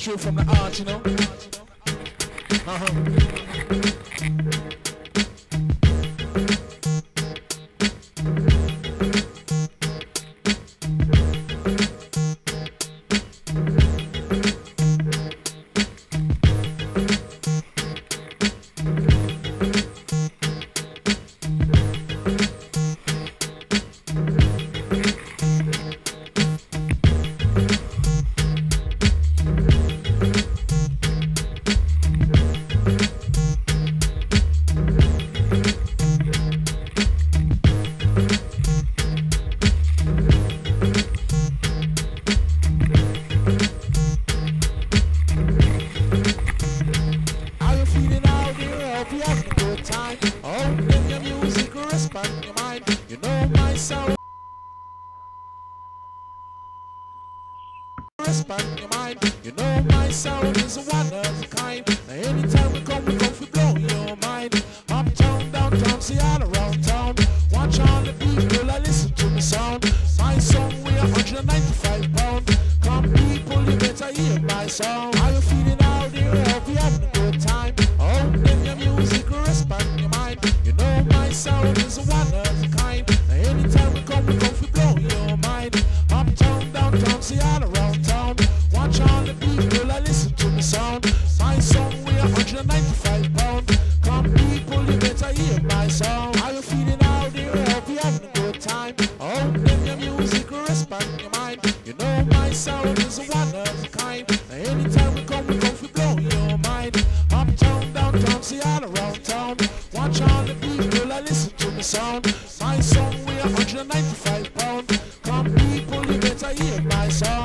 true from the heart, you know. Respect your mind. You know my sound is one of a kind. Anytime we come for blow your mind. Uptown, downtown, see all around town. Watch all the people, I listen to the sound. My song weigh 195 pounds. Come people, you better hear my song. How you feeling out there? Hope you having a good time. Oh, then your music, respect your mind. You know my sound is one of a kind. Anytime we come for blow your mind. Uptown, downtown, see all around town. Watch all the people, I listen to the sound. My song weigh 195 pounds. Come people, you better hear my song. How you feeling out there? Hope you having a good time. Oh, then your music, respect your mind. You know my sound is one of a kind. Anytime we come for blow your mind. Uptown, downtown, see all around town. Watch all the people, I listen to the sound. My song weigh 195 pounds. Come people, you better hear my song.